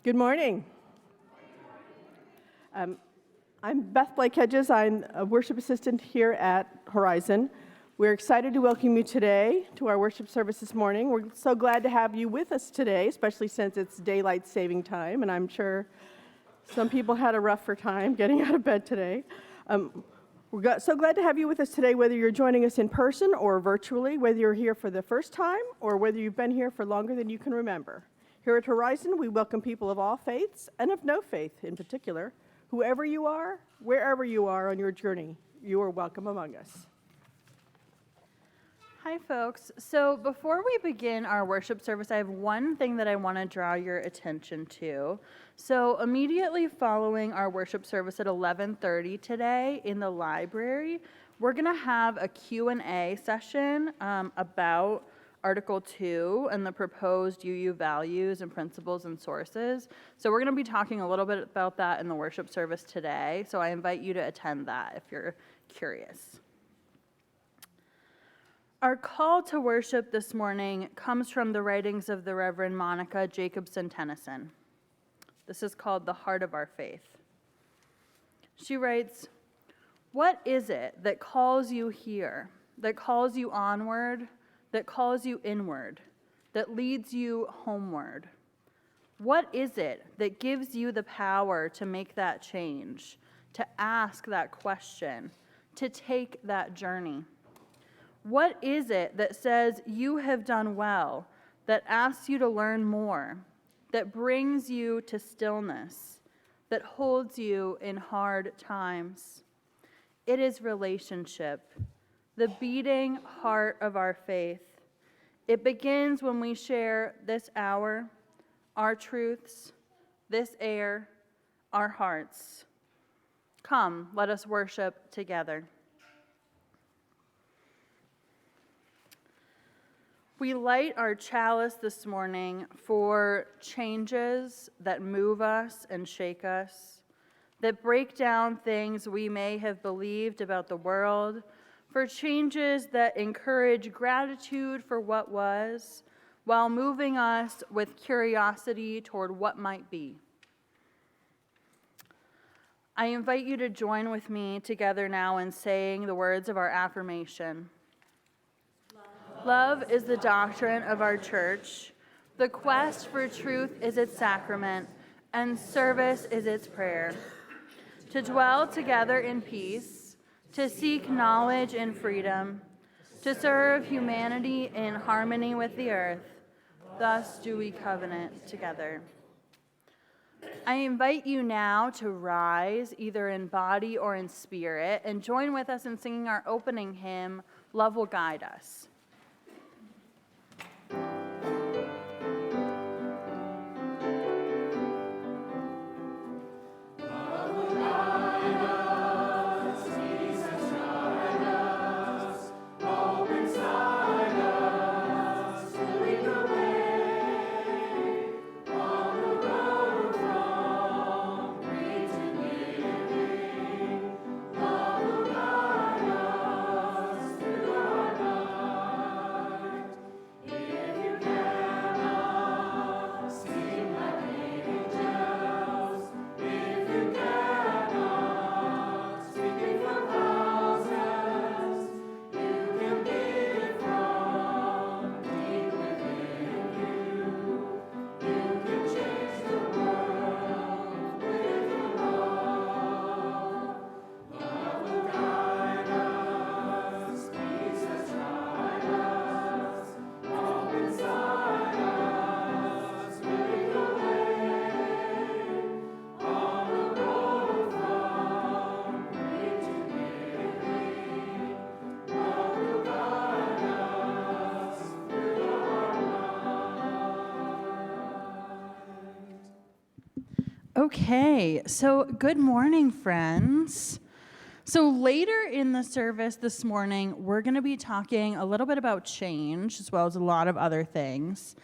Good morning. I'm Beth Blake Hedges. I'm a worship assistant here at Horizon. We're excited to welcome you today to our worship service this morning. We're so glad to have you with us today, especially since it's daylight saving time, and I'm sure some people had a rougher time getting out of bed today. We're so glad to have you with us today, whether you're joining us in person or virtually, whether you're here for the first time or whether you've been here for longer than you can remember. Here at Horizon, we welcome people of all faiths and of no faith in particular. Whoever you are, wherever you are on your journey, you are welcome among us. Hi, folks. So before we begin our worship service, I have one thing that I want to draw your attention to. So immediately following our worship service at 11:30 today in the library, we're going to have a Q&A session about Article 2 and the proposed UU values and principles and sources. So we're going to be talking a little bit about that in the worship service today. So I invite you to attend that if you're curious. Our call to worship this morning comes from the writings of the Reverend Monica Jacobson Tennyson. This is called The Heart of Our Faith. She writes, "What is it that calls you here, that calls you onward, that calls you inward, that leads you homeward? What is it that gives you the power to make that change, to ask that question, to take that journey? What is it that says you have done well, that asks you to learn more, that brings you to stillness, that holds you in hard times? It is relationship, the beating heart of our faith. It begins when we share this hour, our truths, this air, our hearts. Come, let us worship together." We light our chalice this morning for changes that move us and shake us, that break down things we may have believed about the world, for changes that encourage gratitude for what was, while moving us with curiosity toward what might be. I invite you to join with me together now in saying the words of our affirmation. Love is the doctrine of our church. The quest for truth is its sacrament, and service is its prayer. To dwell together in peace, to seek knowledge in freedom, to serve humanity in harmony with the earth, thus do we covenant together. I invite you now to rise, either in body or in spirit, and join with us in singing our opening hymn, Love Will Guide Us. Okay, so good morning, friends. So later in the service this morning, we're going to be talking a little bit about change, as well as a lot of other things.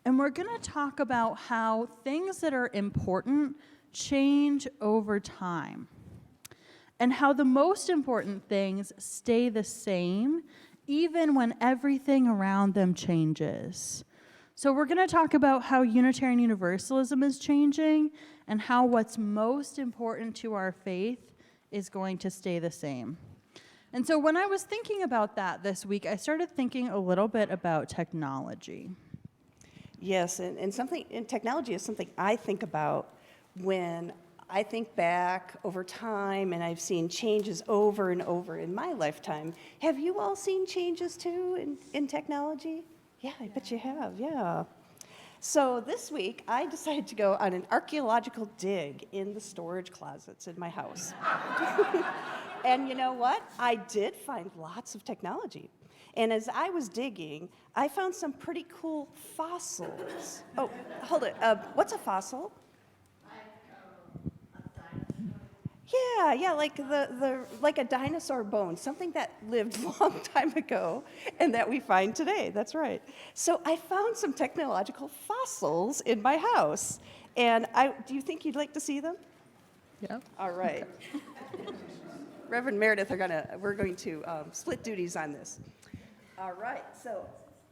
And we're going to talk about how things that are important change over time, and how the most important things stay the same even when everything around them changes. So we're going to talk about how Unitarian Universalism is changing and how what's most important to our faith is going to stay the same. And so when I was thinking about that this week, I started thinking a little bit about technology. Yes, and technology is something I think about when I think back over time, and I've seen changes over and over in my lifetime. Have you all seen changes too in technology? Yeah, I bet you have, yeah. So this week, I decided to go on an archaeological dig in the storage closets in my house. And you know what? I did find lots of technology. And as I was digging, I found some pretty cool fossils. Oh, hold it. What's a fossil? Yeah, like like a dinosaur bone, something that lived a long time ago and that we find today. That's right. So I found some technological fossils in my house. And do you think you'd like to see them? Yeah. All right. Reverend Meredith, we're going to split duties on this. All right, so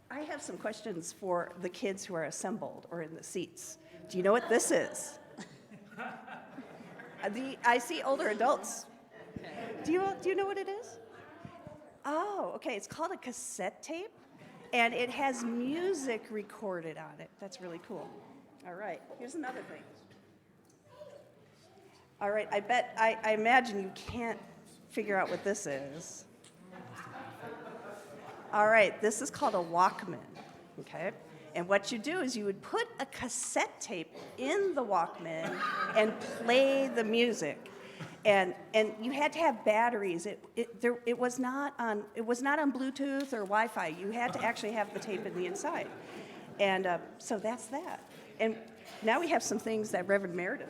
I have some questions for the kids who are assembled or in the seats. Do you know what this is? I see older adults. Do you know what it is? Oh, okay, it's called a cassette tape, and it has music recorded on it. That's really cool. All right, here's another thing. All right, I imagine you can't figure out what this is. All right, this is called a Walkman, okay? And what you do is you would put a cassette tape in the Walkman and play the music. And you had to have batteries. It was not on Bluetooth or Wi-Fi. You had to actually have the tape in the inside. And so that's that. And now we have some things that Reverend Meredith.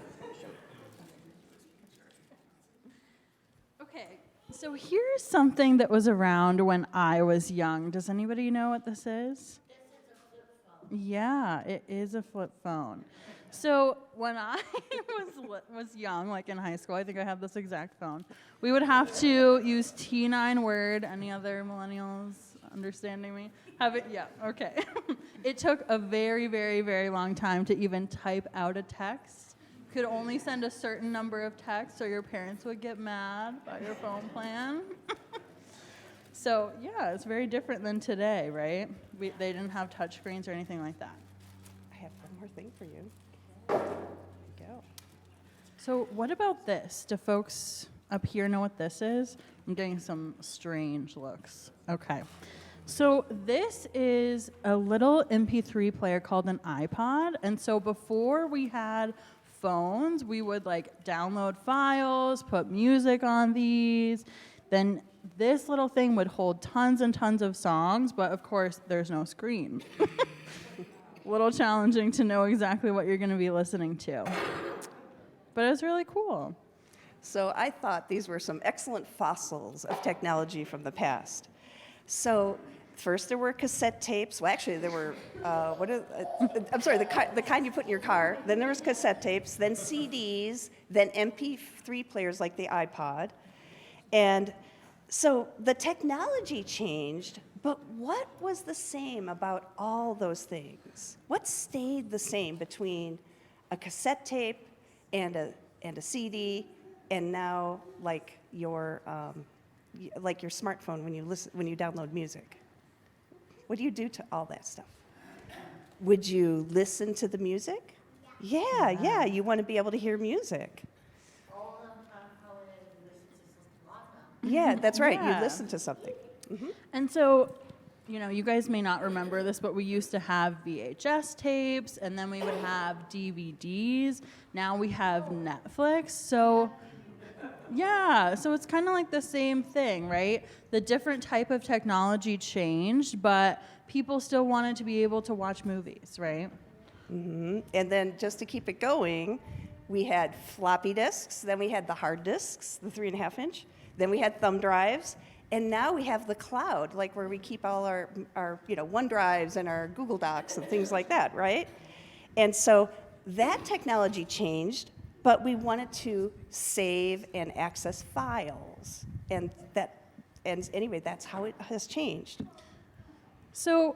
Okay, so here's something that was around when I was young. Does anybody know what this is? Yeah, it is a flip phone. So when I was young, like in high school, I think I have this exact phone. We would have to use T9 Word. Any other millennials understanding me? Have it? Yeah, okay. It took a very, very, very long time to even type out a text. Could only send a certain number of texts or your parents would get mad about your phone plan. So yeah, it's very different than today, right? They didn't have touchscreens or anything like that. I have one more thing for you. There you go. So what about this? Do folks up here know what this is? I'm getting some strange looks. Okay. So this is a little MP3 player called an iPod. And so before we had phones, we would like download files, put music on these. Then this little thing would hold tons and tons of songs, but of course there's no screen. A little challenging to know exactly what you're going to be listening to. But it's really cool. So I thought these were some excellent fossils of technology from the past. So first there were cassette tapes. Well, actually there were, the kind you put in your car. Then there was cassette tapes, then CDs, then MP3 players like the iPod. And so the technology changed, but what was the same about all those things? What stayed the same between a cassette tape and a CD, and now like your smartphone when you download music? What do you do to all that stuff? Would you listen to the music? Yeah. You want to be able to hear music. Yeah, that's right. Yeah. You listen to something. Mm-hmm. And so, you guys may not remember this, but we used to have VHS tapes, and then we would have DVDs. Now we have Netflix. So, yeah, so it's kind of like the same thing, right? The different type of technology changed, but people still wanted to be able to watch movies, right? Mm-hmm. And then just to keep it going, we had floppy disks, then we had the hard disks, the 3.5-inch, then we had thumb drives, and now we have the cloud, like where we keep all our OneDrives and our Google Docs and things like that, right? And so that technology changed, but we wanted to save and access files, and anyway, that's how it has changed. So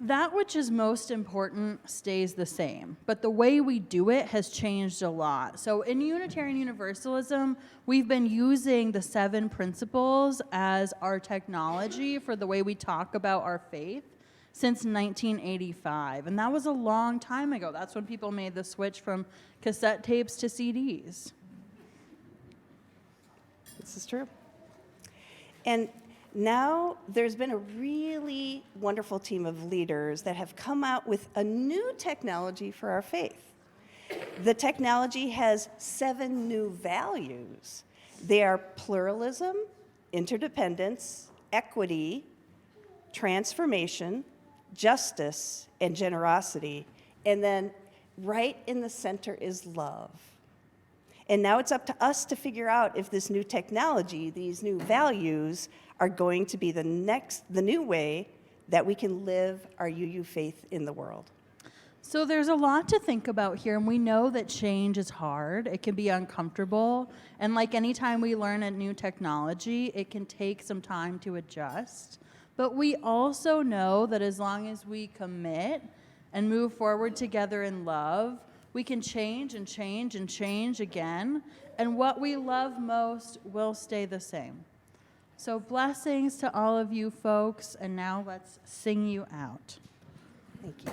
That which is most important stays the same, but the way we do it has changed a lot. So in Unitarian Universalism, we've been using the 7 principles as our technology for the way we talk about our faith since 1985. And that was a long time ago. That's when people made the switch from cassette tapes to CDs. This is true. And now there's been a really wonderful team of leaders that have come out with a new technology for our faith. The technology has 7 new values. They are pluralism, interdependence, equity, transformation, justice, and generosity. And then right in the center is love. And now it's up to us to figure out if this new technology, these new values, are going to be the new way that we can live our UU faith in the world. So there's a lot to think about here, and we know that change is hard. It can be uncomfortable, and like any time we learn a new technology, it can take some time to adjust. But we also know that as long as we commit and move forward together in love, we can change and change and change again, and what we love most will stay the same. So blessings to all of you folks, and now let's sing you out. Thank you.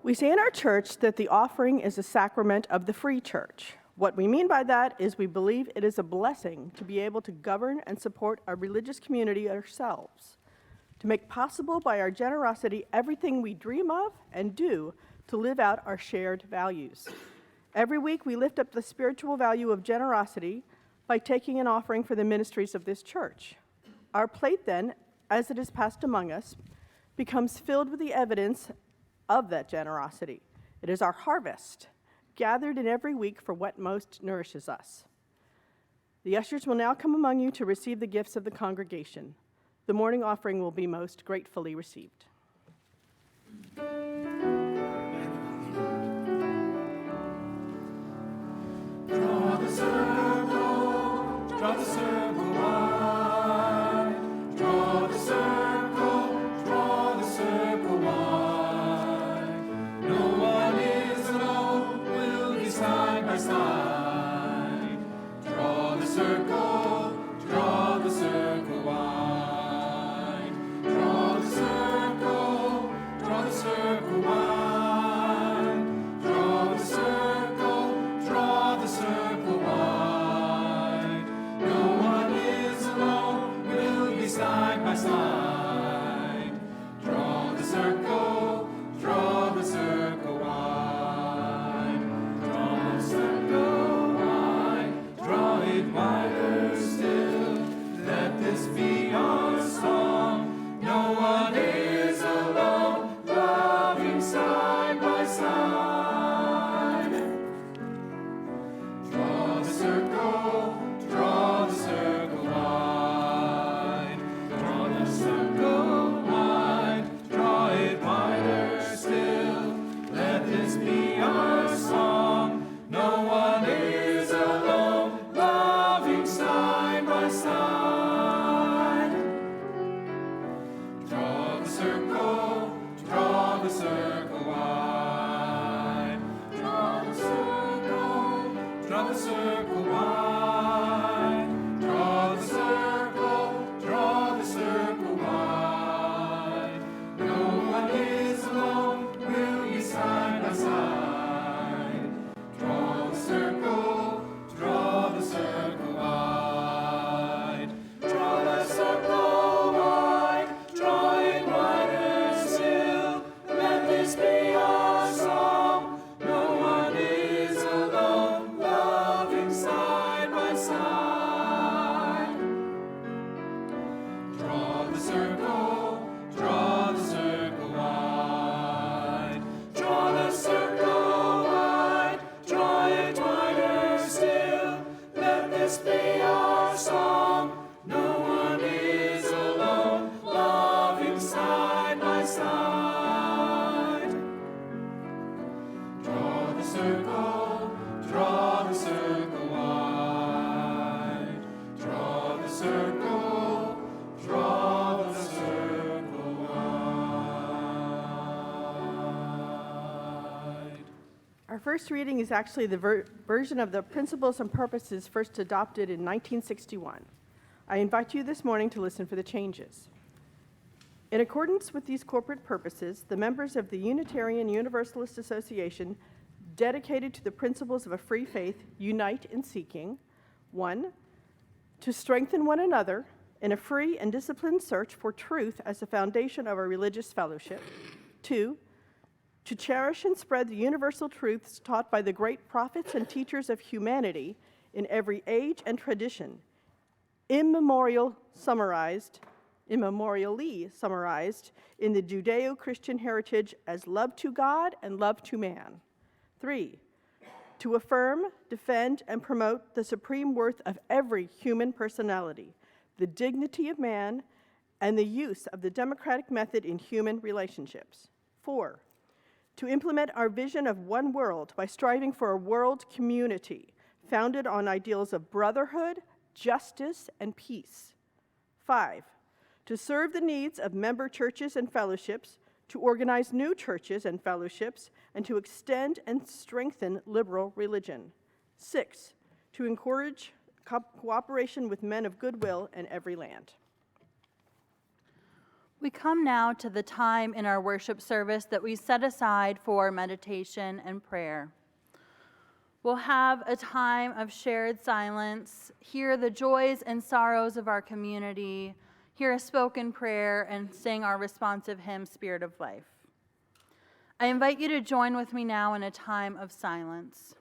We say in our church that the offering is a sacrament of the free church. What we mean by that is we believe it is a blessing to be able to govern and support our religious community ourselves, to make possible by our generosity everything we dream of and do to live out our shared values. Every week we lift up the spiritual value of generosity by taking an offering for the ministries of this church. Our plate then, as it is passed among us, becomes filled with the evidence of that generosity. It is our harvest, gathered in every week for what most nourishes us. The ushers will now come among you to receive the gifts of the congregation. The morning offering will be most gratefully received. Draw the circle wide. Draw the circle wide. No one is alone, we'll be side by side. Draw the circle wide. Draw the circle wide. Draw the circle wide. No one is alone, we'll be side by side. Draw the circle wide. Draw the circle wide. Draw it wider still. Let this be our song. No one is alone, loving side by side. Draw the circle wide. Draw the circle the circle, draw the circle wide. Draw the circle wide, draw it wider still. Let this be our song. No one is alone, loving side by side. Draw the circle wide. Draw the circle wide. Our first reading is actually the version of the Principles and Purposes first adopted in 1961. I invite you this morning to listen for the changes. In accordance with these corporate purposes, the members of the Unitarian Universalist Association, dedicated to the principles of a free faith, unite in seeking 1. To strengthen one another in a free and disciplined search for truth as the foundation of our religious fellowship. 2. To cherish and spread the universal truths taught by the great prophets and teachers of humanity in every age and tradition, immemorially summarized in the Judeo-Christian heritage as love to God and love to man. 3. To affirm, defend, and promote the supreme worth of every human personality, the dignity of man, and the use of the democratic method in human relationships. 4. To implement our vision of one world by striving for a world community founded on ideals of brotherhood, justice, and peace. 5. To serve the needs of member churches and fellowships, to organize new churches and fellowships, and to extend and strengthen liberal religion. 6. To encourage cooperation with men of goodwill in every land. We come now to the time in our worship service that we set aside for meditation and prayer. We'll have a time of shared silence, hear the joys and sorrows of our community, hear a spoken prayer, and sing our responsive hymn, Spirit of Life. I invite you to join with me now in a time of silence.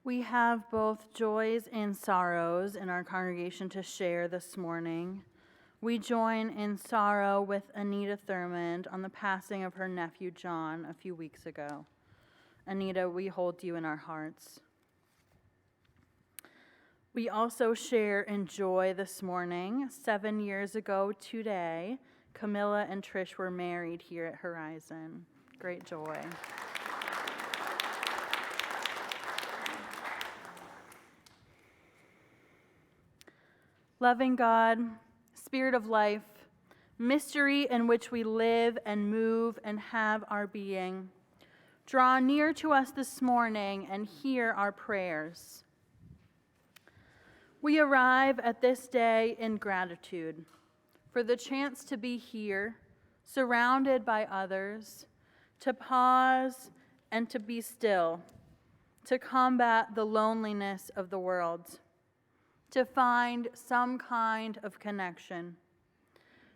We have both joys and sorrows in our congregation to share this morning. We join in sorrow with Anita Thurmond on the passing of her nephew John a few weeks ago. Anita, we hold you in our hearts. We also share in joy this morning. 7 years ago today, Camilla and Trish were married here at Horizon. Great joy. Loving God, Spirit of life, mystery in which we live and move and have our being, draw near to us this morning and hear our prayers. We arrive at this day in gratitude for the chance to be here, surrounded by others, to pause and to be still, to combat the loneliness of the world, to find some kind of connection,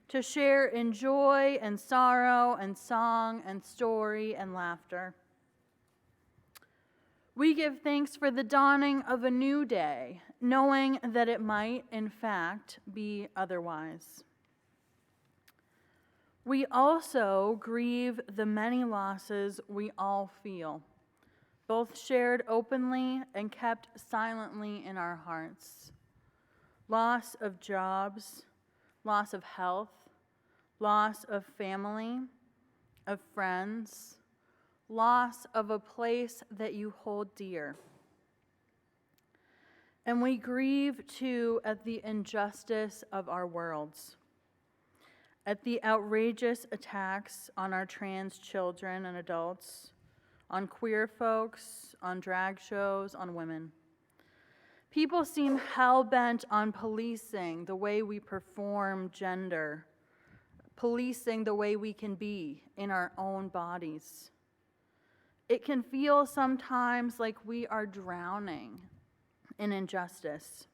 to share in joy and sorrow and song and story and laughter. We give thanks for the dawning of a new day, knowing that it might, in fact, be otherwise. We also grieve the many losses we all feel, both shared openly and kept silently in our hearts. Loss of jobs, loss of health, loss of family, of friends, loss of a place that you hold dear. And we grieve too at the injustice of our worlds, at the outrageous attacks on our trans children and adults, on queer folks, on drag shows, on women. People seem hell-bent on policing the way we perform gender, policing the way we can be in our own bodies. It can feel sometimes like we are drowning in injustice.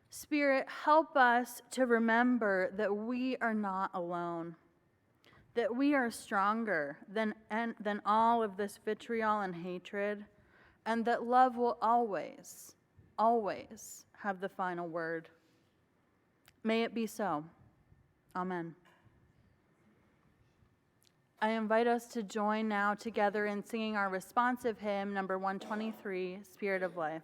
Spirit, help us to remember that we are not alone, that we are stronger than all of this vitriol and hatred, and that love will always, always have the final word. May it be so. Amen. I invite us to join now together in singing our responsive hymn, number 123, Spirit of Life.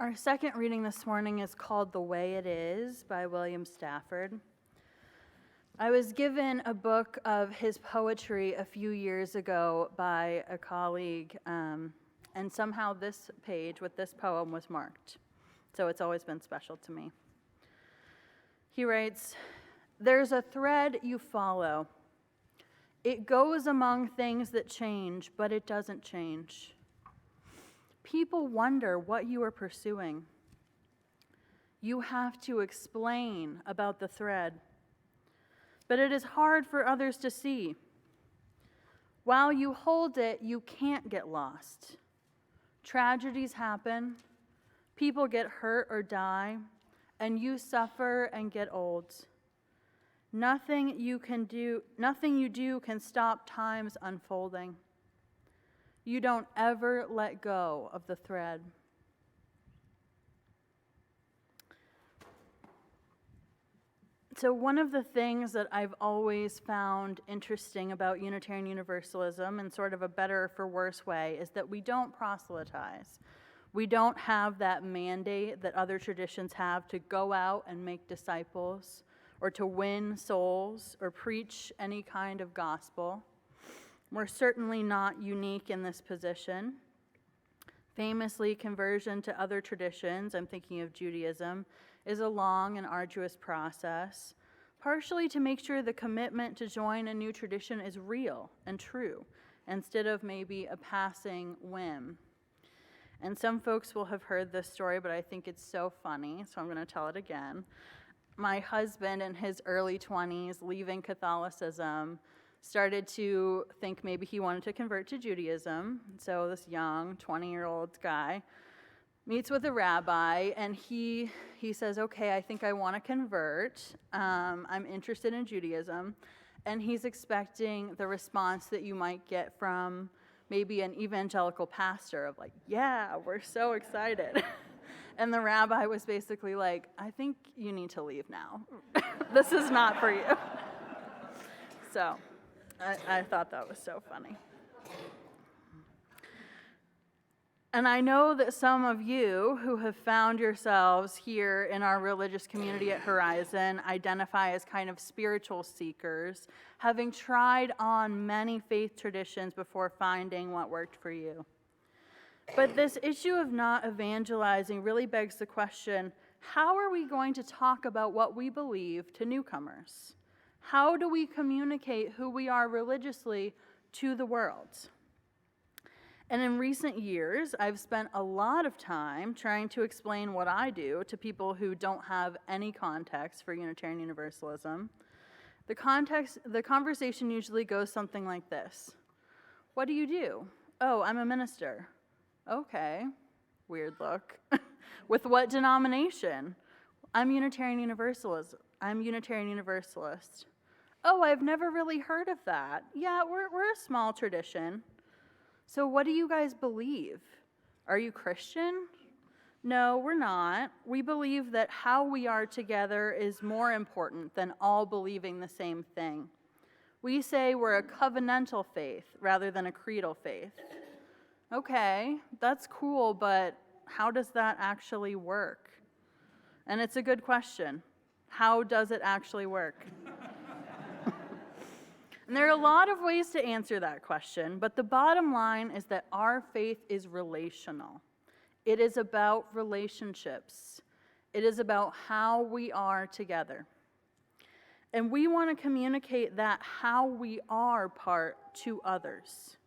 Our second reading this morning is called The Way It Is by William Stafford. I was given a book of his poetry a few years ago by a colleague, and somehow this page with this poem was marked. So it's always been special to me. He writes, "There's a thread you follow. It goes among things that change, but it doesn't change. People wonder what you are pursuing. You have to explain about the thread, but it is hard for others to see. While you hold it, you can't get lost. Tragedies happen, people get hurt or die, and you suffer and get old. Nothing you do can stop time's unfolding. You don't ever let go of the thread." So one of the things that I've always found interesting about Unitarian Universalism, in sort of a better for worse way, is that we don't proselytize. We don't have that mandate that other traditions have to go out and make disciples, or to win souls, or preach any kind of gospel. We're certainly not unique in this position. Famously, conversion to other traditions, I'm thinking of Judaism, is a long and arduous process, partially to make sure the commitment to join a new tradition is real and true, instead of maybe a passing whim. And some folks will have heard this story, but I think it's so funny, so I'm going to tell it again. My husband, in his early 20s, leaving Catholicism, started to think maybe he wanted to convert to Judaism. So this young 20-year-old guy meets with a rabbi, and he says, "Okay, I think I want to convert. I'm interested in Judaism." And he's expecting the response that you might get from maybe an evangelical pastor of like, "Yeah, we're so excited." And the rabbi was basically like, "I think you need to leave now. This is not for you." So I thought that was so funny. And I know that some of you who have found yourselves here in our religious community at Horizon identify as kind of spiritual seekers, having tried on many faith traditions before finding what worked for you. But this issue of not evangelizing really begs the question, how are we going to talk about what we believe to newcomers? How do we communicate who we are religiously to the world? And in recent years, I've spent a lot of time trying to explain what I do to people who don't have any context for Unitarian Universalism. The conversation usually goes something like this. What do you do? Oh, I'm a minister. Okay, weird look. With what denomination? I'm Unitarian Universalist. Oh, I've never really heard of that. Yeah, we're a small tradition. So what do you guys believe? Are you Christian? No, we're not. We believe that how we are together is more important than all believing the same thing. We say we're a covenantal faith rather than a creedal faith. Okay, that's cool, but how does that actually work? And it's a good question. How does it actually work? And there are a lot of ways to answer that question, but the bottom line is that our faith is relational. It is about relationships. It is about how we are together. And we want to communicate that how we are part to others.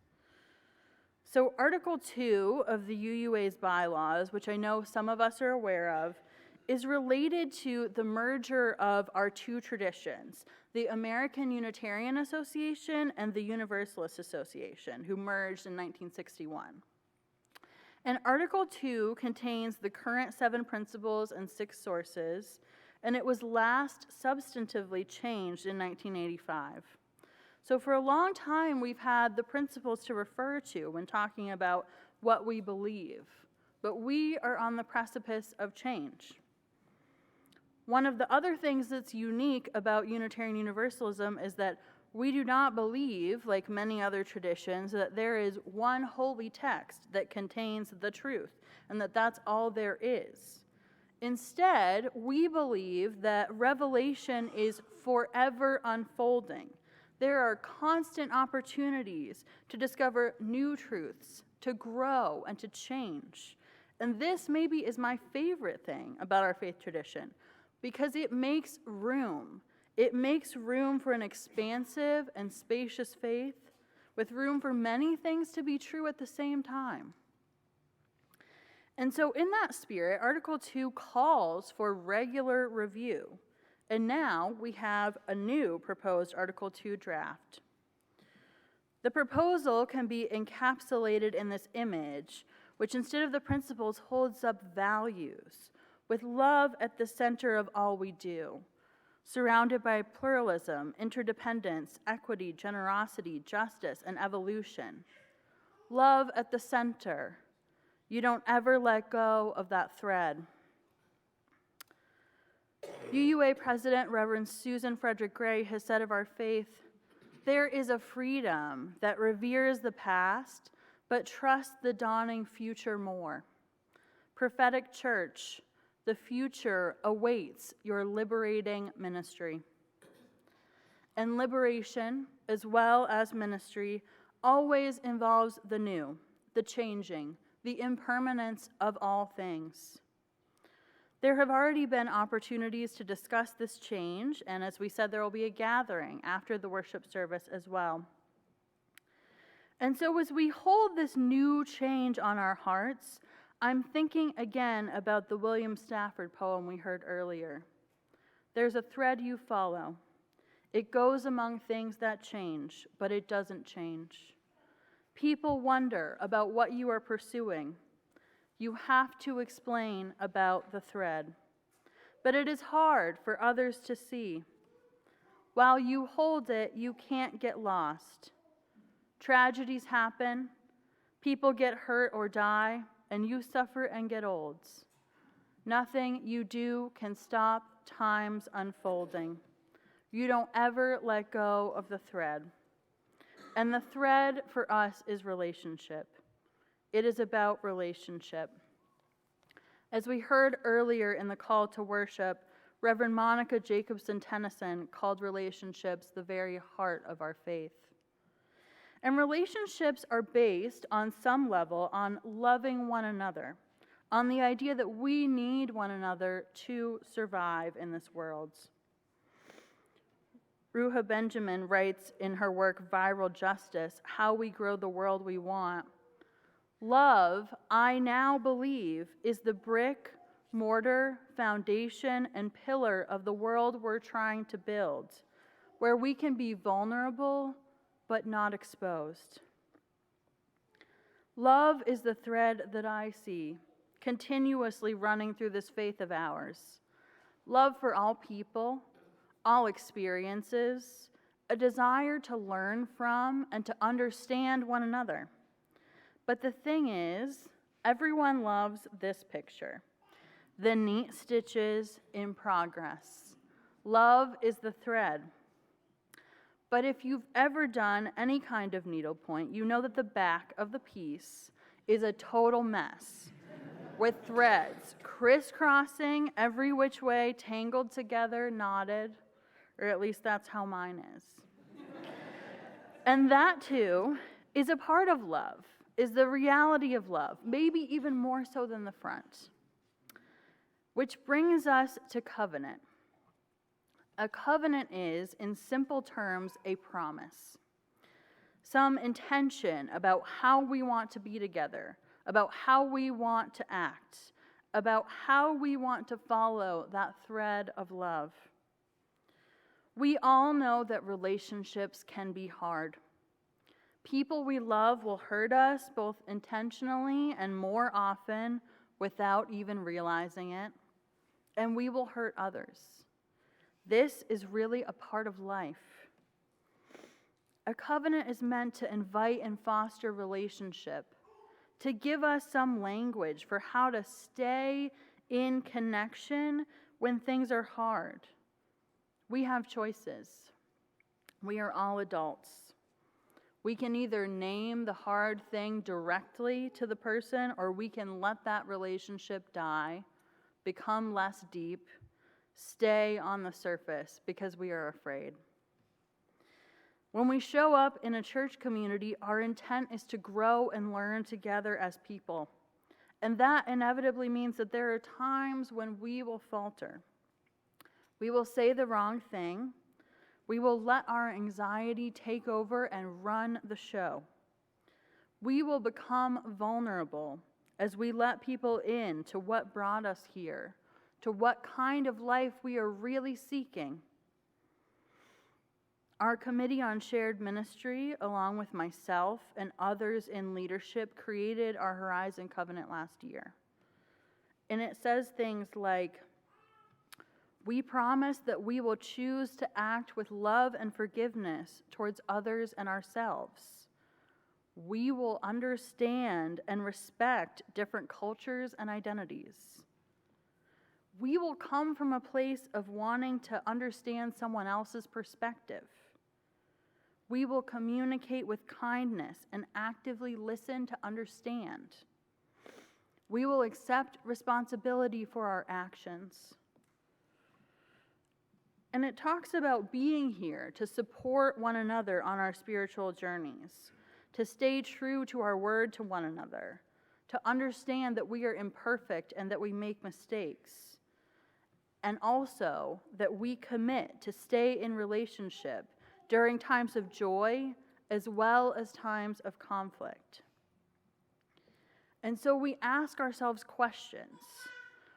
So Article 2 of the UUA's bylaws, which I know some of us are aware of, is related to the merger of our two traditions, the American Unitarian Association and the Universalist Association, who merged in 1961. And Article 2 contains the current 7 principles and 6 sources, and it was last substantively changed in 1985. So for a long time, we've had the principles to refer to when talking about what we believe, but we are on the precipice of change. One of the other things that's unique about Unitarian Universalism is that we do not believe, like many other traditions, that there is one holy text that contains the truth, and that that's all there is. Instead, we believe that revelation is forever unfolding. There are constant opportunities to discover new truths, to grow, and to change. And this maybe is my favorite thing about our faith tradition, because it makes room. It makes room for an expansive and spacious faith, with room for many things to be true at the same time. And so in that spirit, Article 2 calls for regular review. And now we have a new proposed Article 2 draft. The proposal can be encapsulated in this image, which instead of the principles holds up values, with love at the center of all we do, surrounded by pluralism, interdependence, equity, generosity, justice, and evolution. Love at the center. You don't ever let go of that thread. UUA President Reverend Susan Frederick Gray has said of our faith, there is a freedom that reveres the past, but trusts the dawning future more. Prophetic Church, the future awaits your liberating ministry. And liberation, as well as ministry, always involves the new, the changing, the impermanence of all things. There have already been opportunities to discuss this change, and as we said, there will be a gathering after the worship service as well. And so as we hold this new change on our hearts, I'm thinking again about the William Stafford poem we heard earlier. There's a thread you follow. It goes among things that change, but it doesn't change. People wonder about what you are pursuing. You have to explain about the thread. But it is hard for others to see. While you hold it, you can't get lost. Tragedies happen, people get hurt or die, and you suffer and get old. Nothing you do can stop time's unfolding. You don't ever let go of the thread. And the thread for us is relationship. It is about relationship. As we heard earlier in the call to worship, Reverend Monica Jacobson Tennyson called relationships the very heart of our faith. And relationships are based on some level on loving one another, on the idea that we need one another to survive in this world. Ruha Benjamin writes in her work Viral Justice, How We Grow the World We Want, love, I now believe, is the brick, mortar, foundation, and pillar of the world we're trying to build, where we can be vulnerable but not exposed. Love is the thread that I see continuously running through this faith of ours. Love for all people, all experiences, a desire to learn from and to understand one another. But the thing is, everyone loves this picture, the neat stitches in progress. Love is the thread. But if you've ever done any kind of needlepoint, you know that the back of the piece is a total mess with threads crisscrossing every which way, tangled together, knotted, or at least that's how mine is. And that too is a part of love, is the reality of love, maybe even more so than the front. Which brings us to covenant. A covenant is, in simple terms, a promise. Some intention about how we want to be together, about how we want to act, about how we want to follow that thread of love. We all know that relationships can be hard. People we love will hurt us both intentionally and more often without even realizing it, and we will hurt others. This is really a part of life. A covenant is meant to invite and foster relationship, to give us some language for how to stay in connection when things are hard. We have choices. We are all adults. We can either name the hard thing directly to the person, or we can let that relationship die, become less deep, stay on the surface because we are afraid. When we show up in a church community, our intent is to grow and learn together as people. And that inevitably means that there are times when we will falter. We will say the wrong thing. We will let our anxiety take over and run the show. We will become vulnerable as we let people in to what brought us here, to what kind of life we are really seeking. Our Committee on Shared Ministry, along with myself and others in leadership, created our Horizon Covenant last year. And it says things like, we promise that we will choose to act with love and forgiveness towards others and ourselves. We will understand and respect different cultures and identities. We will come from a place of wanting to understand someone else's perspective. We will communicate with kindness and actively listen to understand. We will accept responsibility for our actions. And it talks about being here to support one another on our spiritual journeys, to stay true to our word to one another, to understand that we are imperfect and that we make mistakes, and also that we commit to stay in relationship during times of joy as well as times of conflict. And so we ask ourselves questions.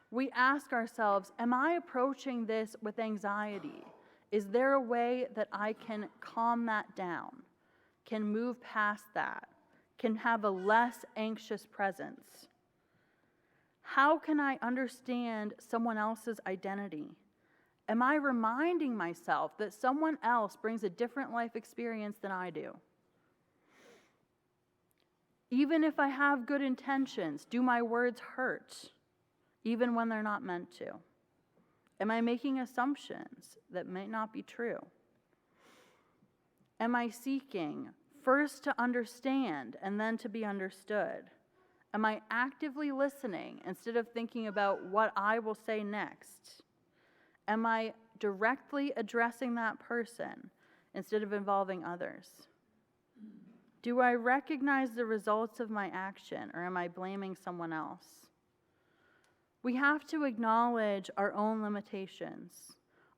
We ask ourselves, am I approaching this with anxiety? Is there a way that I can calm that down, can move past that, can have a less anxious presence? How can I understand someone else's identity? Am I reminding myself that someone else brings a different life experience than I do? Even if I have good intentions, do my words hurt, even when they're not meant to? Am I making assumptions that may not be true? Am I seeking first to understand and then to be understood? Am I actively listening instead of thinking about what I will say next? Am I directly addressing that person instead of involving others? Do I recognize the results of my action, or am I blaming someone else? We have to acknowledge our own limitations,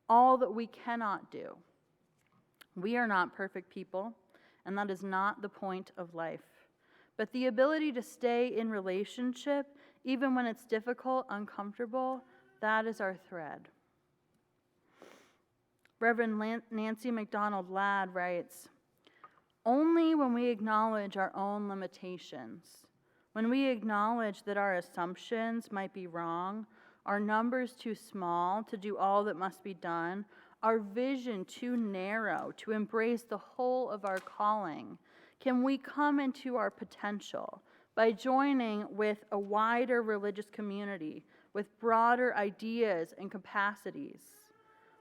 all that we cannot do. We are not perfect people, and that is not the point of life. But the ability to stay in relationship, even when it's difficult, uncomfortable, that is our thread. Reverend Nancy MacDonald Ladd writes, "Only when we acknowledge our own limitations, when we acknowledge that our assumptions might be wrong, our numbers too small to do all that must be done, our vision too narrow to embrace the whole of our calling, can we come into our potential by joining with a wider religious community with broader ideas and capacities.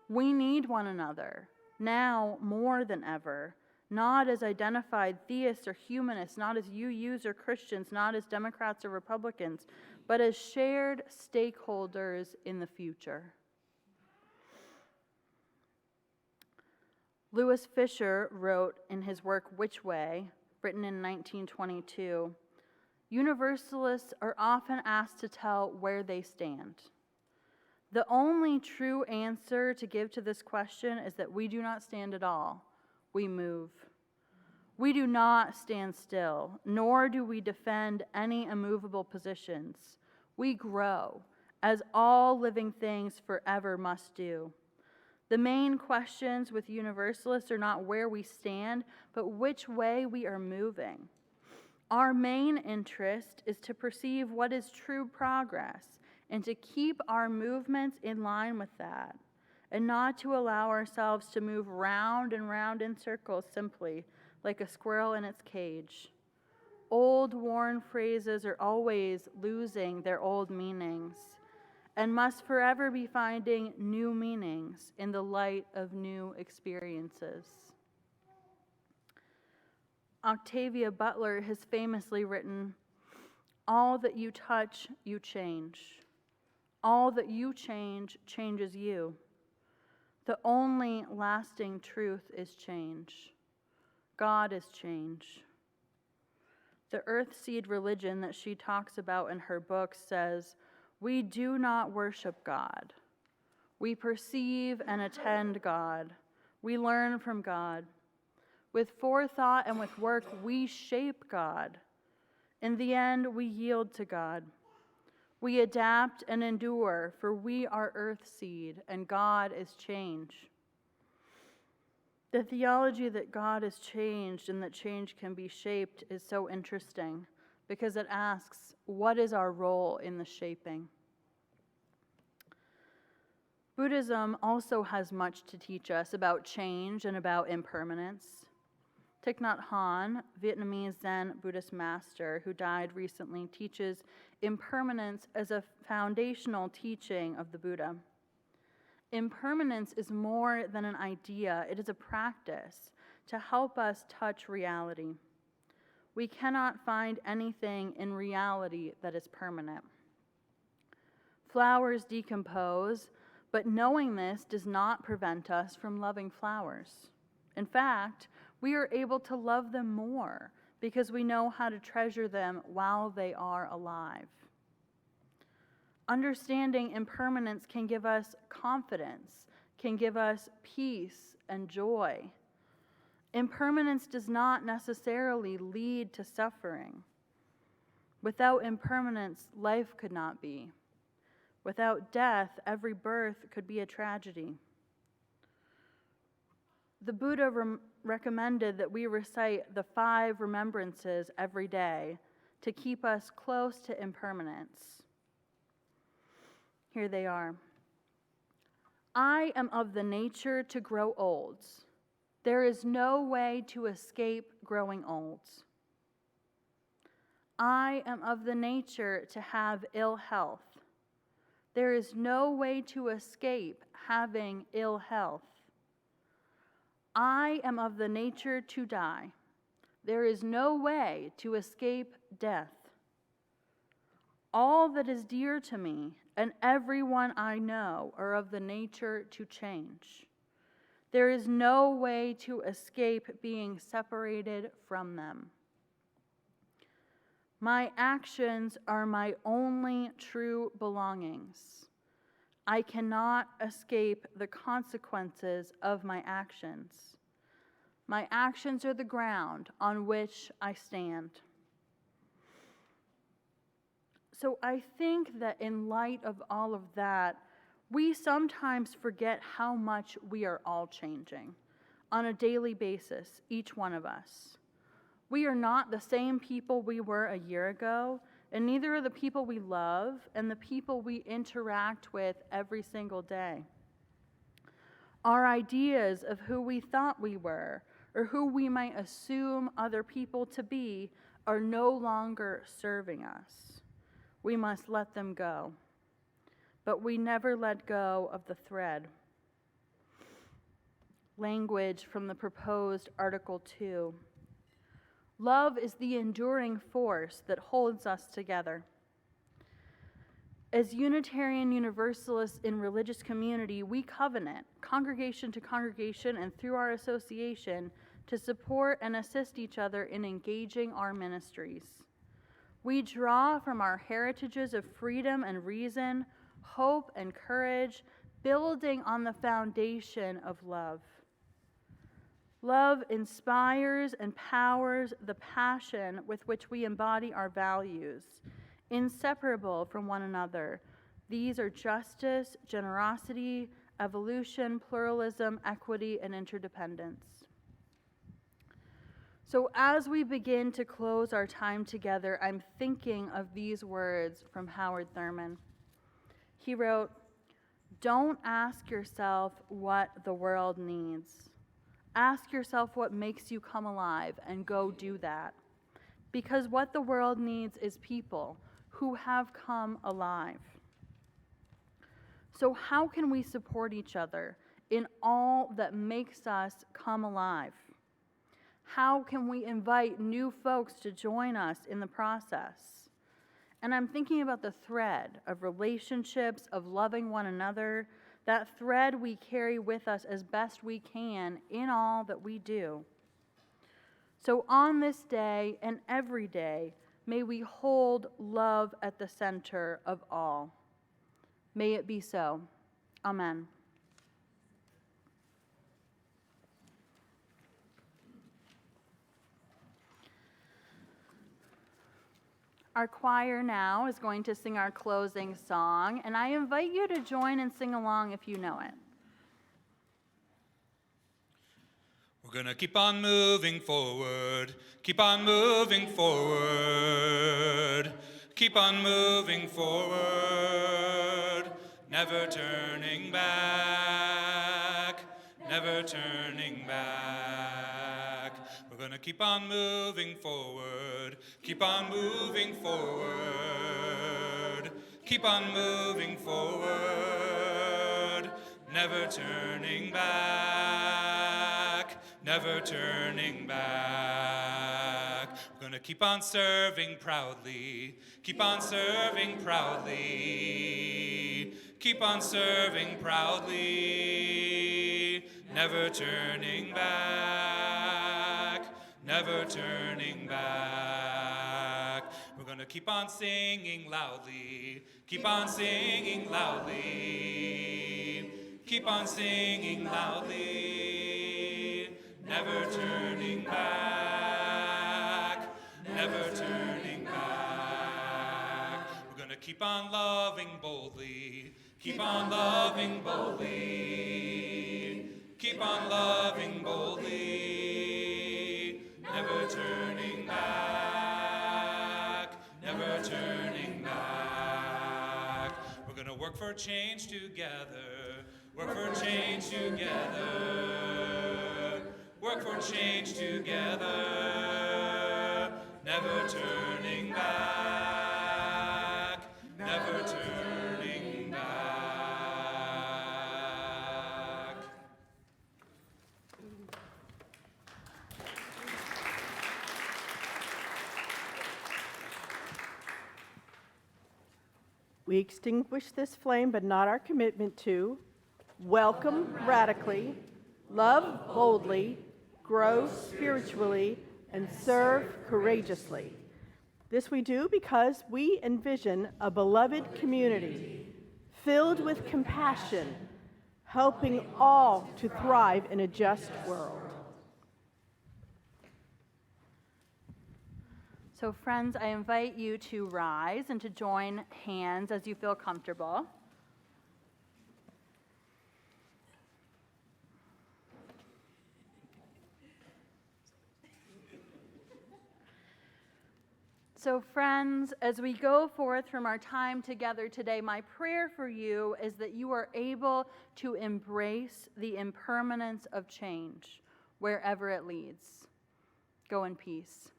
We need one another, now more than ever, not as identified theists or humanists, not as UUs or Christians, not as Democrats or Republicans, but as shared stakeholders in the future." Lewis Fisher wrote in his work Which Way, written in 1922, "Universalists are often asked to tell where they stand. The only true answer to give to this question is that we do not stand at all. We move. We do not stand still, nor do we defend any immovable positions. We grow, as all living things forever must do. The main questions with Universalists are not where we stand, but which way we are moving. Our main interest is to perceive what is true progress and to keep our movements in line with that, and not to allow ourselves to move round and round in circles simply, like a squirrel in its cage. Old worn phrases are always losing their old meanings and must forever be finding new meanings in the light of new experiences." Octavia Butler has famously written, "All that you touch, you change. All that you change changes you. The only lasting truth is change. God is change." The earthseed religion that she talks about in her book says, "We do not worship God. We perceive and attend God. We learn from God. With forethought and with work, we shape God. In the end, we yield to God. We adapt and endure, for we are earthseed, and God is change." The theology that God is changed and that change can be shaped is so interesting because it asks, what is our role in the shaping? Buddhism also has much to teach us about change and about impermanence. Thich Nhat Hanh, Vietnamese Zen Buddhist master who died recently, teaches impermanence as a foundational teaching of the Buddha. Impermanence is more than an idea, it is a practice to help us touch reality. We cannot find anything in reality that is permanent. Flowers decompose, but knowing this does not prevent us from loving flowers. In fact, we are able to love them more because we know how to treasure them while they are alive. Understanding impermanence can give us confidence, can give us peace and joy. Impermanence does not necessarily lead to suffering. Without impermanence, life could not be. Without death, every birth could be a tragedy. The Buddha recommended that we recite the 5 remembrances every day to keep us close to impermanence. Here they are. I am of the nature to grow old. There is no way to escape growing old. I am of the nature to have ill health. There is no way to escape having ill health. I am of the nature to die. There is no way to escape death. All that is dear to me and everyone I know are of the nature to change. There is no way to escape being separated from them. My actions are my only true belongings. I cannot escape the consequences of my actions. My actions are the ground on which I stand. So I think that in light of all of that, we sometimes forget how much we are all changing on a daily basis, each one of us. We are not the same people we were a year ago, and neither are the people we love and the people we interact with every single day. Our ideas of who we thought we were or who we might assume other people to be are no longer serving us. We must let them go. But we never let go of the thread. Language from the proposed Article 2. Love is the enduring force that holds us together. As Unitarian Universalists in religious community, we covenant, congregation to congregation and through our association, to support and assist each other in engaging our ministries. We draw from our heritages of freedom and reason, hope and courage, building on the foundation of love. Love inspires and powers the passion with which we embody our values, inseparable from one another. These are justice, generosity, evolution, pluralism, equity, and interdependence. So as we begin to close our time together, I'm thinking of these words from Howard Thurman. He wrote, "Don't ask yourself what the world needs. Ask yourself what makes you come alive and go do that. Because what the world needs is people who have come alive." So how can we support each other in all that makes us come alive? How can we invite new folks to join us in the process? And I'm thinking about the thread of relationships, of loving one another, that thread we carry with us as best we can in all that we do. So on this day and every day, may we hold love at the center of all. May it be so. Amen. Our choir now is going to sing our closing song, and I invite you to join and sing along if you know it. We're gonna keep on moving forward, keep on moving forward, keep on moving forward, never turning back, never turning back. We're gonna keep on moving forward, keep on moving forward, keep on moving forward, never turning back, never turning back. We're gonna keep on serving proudly, keep on serving proudly, keep on serving proudly, never turning back, never turning back. We're gonna keep on singing loudly, keep on singing loudly, keep on singing loudly, never turning back, never turning back. We're gonna keep on loving boldly, keep on loving boldly, keep on loving boldly, never turning back, never turning back. We're gonna work for change together, work for change together, work for change together, never turning back, never turning back. We extinguish this flame, but not our commitment to welcome radically, love boldly, grow spiritually, and serve courageously. This we do because we envision a beloved community filled with compassion, helping all to thrive in a just world. So friends, I invite you to rise and to join hands as you feel comfortable. So friends, as we go forth from our time together today, my prayer for you is that you are able to embrace the impermanence of change wherever it leads. Go in peace.